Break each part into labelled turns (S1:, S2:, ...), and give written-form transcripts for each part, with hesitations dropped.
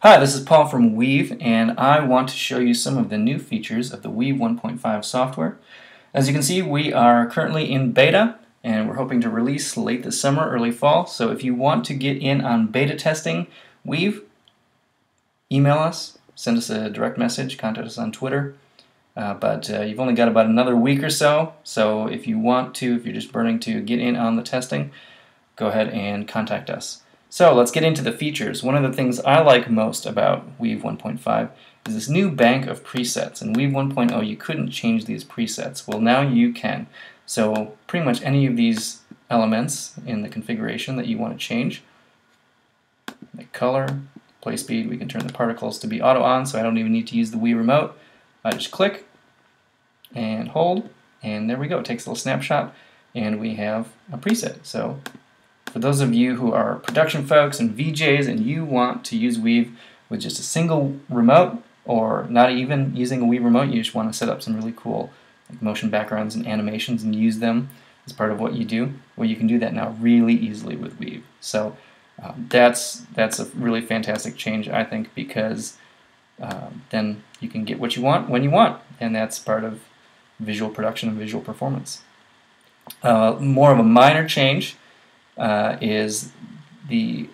S1: Hi, this is Paul from Weiv, and I want to show you some of the new features of the Weiv 1.5 software. As you can see, we are currently in beta, and we're hoping to release late this summer, early fall. So if you want to get in on beta testing Weiv, email us, send us a direct message, contact us on Twitter. But you've only got about another week or so, so if you want to, if you're just burning to get in on the testing, go ahead and contact us. So let's get into the features. One of the things I like most about Weiv 1.5 is this new bank of presets. In Weiv 1.0 you couldn't change these presets. Well, now you can. So pretty much any of these elements in the configuration that you want to change, like color, play speed, we can turn the particles to be auto on, so I don't even need to use the Wii remote. I just click and hold, and there we go. It takes a little snapshot and we have a preset. So for those of you who are production folks and VJs and you want to use Weiv with just a single remote, or not even using a Weiv remote, you just want to set up some really cool like motion backgrounds and animations and use them as part of what you do, well, you can do that now really easily with Weiv. So that's a really fantastic change, I think, because then you can get what you want when you want, and that's part of visual production and visual performance. More of a minor change is the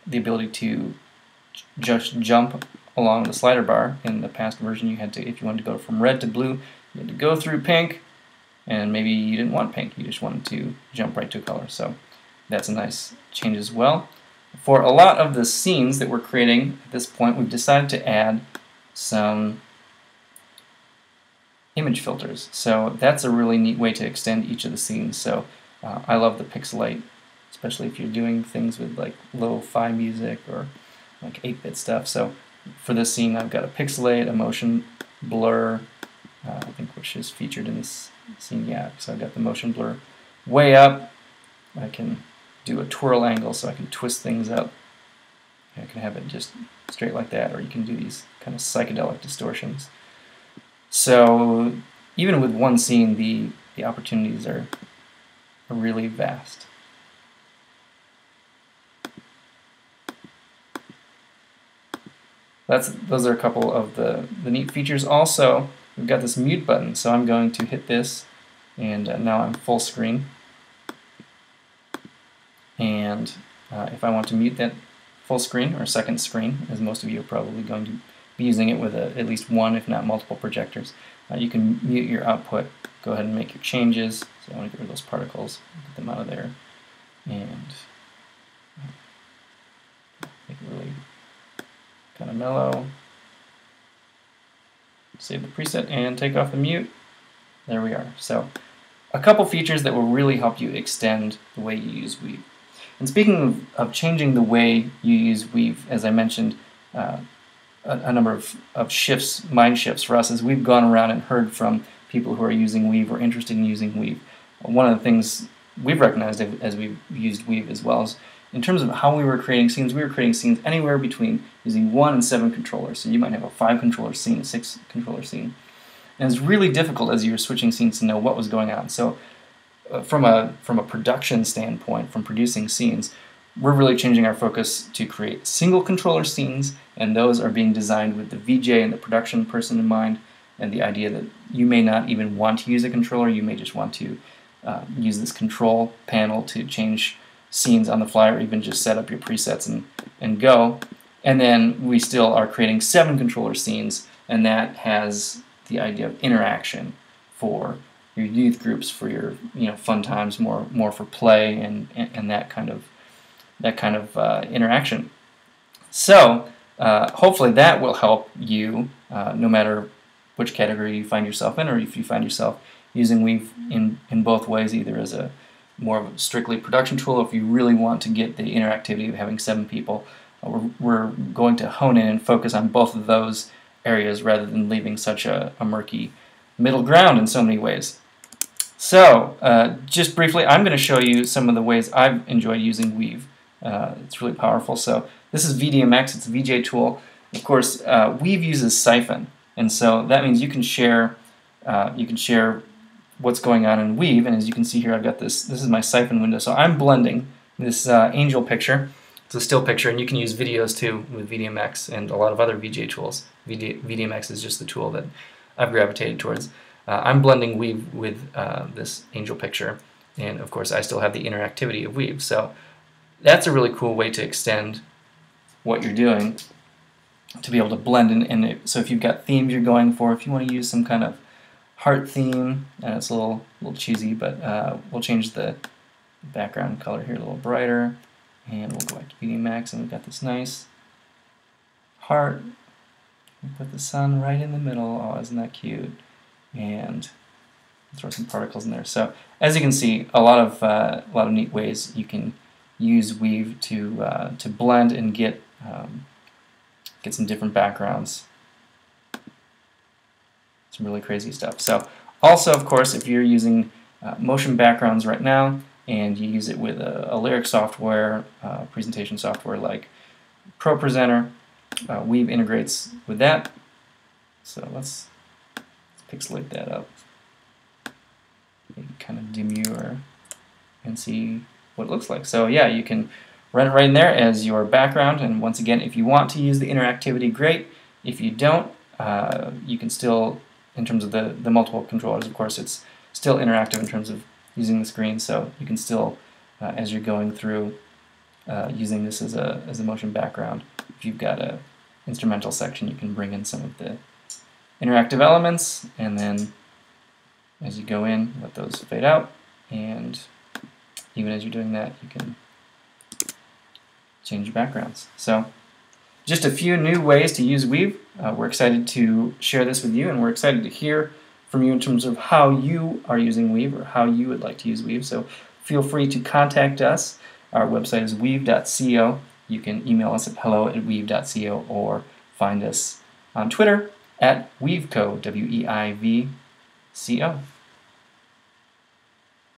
S1: ability to just jump along the slider bar. In the past version, you had to, if you wanted to go from red to blue, you had to go through pink, and maybe you didn't want pink, you just wanted to jump right to a color. So that's a nice change as well. For a lot of the scenes that we're creating at this point, we've decided to add some image filters. So that's a really neat way to extend each of the scenes. So I love the pixelate, especially if you're doing things with like lo-fi music or like 8-bit stuff. So for this scene, I've got a pixelate, a motion blur, I think, which is featured in this scene. Yeah, so I've got the motion blur way up. I can do a twirl angle, so I can twist things up. I can have it just straight like that, or you can do these kind of psychedelic distortions. So even with one scene, the opportunities are really vast. Those are a couple of the neat features. Also, we've got this mute button, so I'm going to hit this, and now I'm full screen. And if I want to mute that full screen, or second screen, as most of you are probably going to be using it with at least one, if not multiple projectors, you can mute your output. Go ahead and make your changes. So I want to get rid of those particles, get them out of there, and make it really kind of mellow. Save the preset and take off the mute. There we are. So a couple features that will really help you extend the way you use Weiv. And speaking of changing the way you use Weiv, as I mentioned, a number of shifts, mind shifts for us, as we've gone around and heard from people who are using Weiv or interested in using Weiv. One of the things we've recognized as we've used Weiv as well is in terms of how we were creating scenes anywhere between using 1 and 7 controllers. So you might have a 5-controller scene, a 6-controller scene. And it's really difficult as you're switching scenes to know what was going on. So from a production standpoint, from producing scenes, we're really changing our focus to create single controller scenes, and those are being designed with the VJ and the production person in mind, and the idea that you may not even want to use a controller, you may just want to use this control panel to change scenes on the fly, or even just set up your presets and go. And then we still are creating 7 controller scenes, and that has the idea of interaction for your youth groups, for your fun times, more for play and that kind of interaction. So hopefully that will help you no matter which category you find yourself in, or if you find yourself using Weiv in both ways, either as a more of a strictly production tool, or if you really want to get the interactivity of having 7 people. We're going to hone in and focus on both of those areas rather than leaving such a murky middle ground in so many ways. So just briefly, I'm going to show you some of the ways I've enjoyed using Weiv. It's really powerful. So this is VDMX, it's a VJ tool. Of course, Weiv uses Siphon, and so that means you can share what's going on in Weiv. And as you can see here, I've got this is my Siphon window. So I'm blending this angel picture, It's a still picture, and you can use videos too with VDMX and a lot of other VJ tools. VDMX is just the tool that I've gravitated towards. I'm blending Weiv with this angel picture, and of course I still have the interactivity of Weiv. So that's a really cool way to extend what you're doing, to be able to blend in. And so if you've got themes you're going for, if you want to use some kind of heart theme, and it's a little cheesy, but we'll change the background color here a little brighter, and we'll go back to VDMX, and we've got this nice heart. We put the sun right in the middle. Oh, isn't that cute? And throw some particles in there. So as you can see, a lot of neat ways you can use Weiv to blend and get some different backgrounds. Some really crazy stuff. So also, of course, if you're using motion backgrounds right now and you use it with a lyric software, presentation software like ProPresenter, Weiv integrates with that. So let's pixelate that up. Maybe kind of demure and see what it looks like. So yeah, you can run it right in there as your background, and once again, if you want to use the interactivity, great. If you don't, you can still, in terms of the multiple controllers, of course, it's still interactive in terms of using the screen, so you can still, as you're going through, using this as a motion background. If you've got a instrumental section, you can bring in some of the interactive elements, and then as you go in, let those fade out, and even as you're doing that, you can change your backgrounds. So just a few new ways to use Weiv. We're excited to share this with you, and we're excited to hear from you in terms of how you are using Weiv or how you would like to use Weiv. So feel free to contact us. Our website is weiv.co. You can email us at hello@weiv.co, or find us on Twitter at Weivco, W-E-I-V-C-O.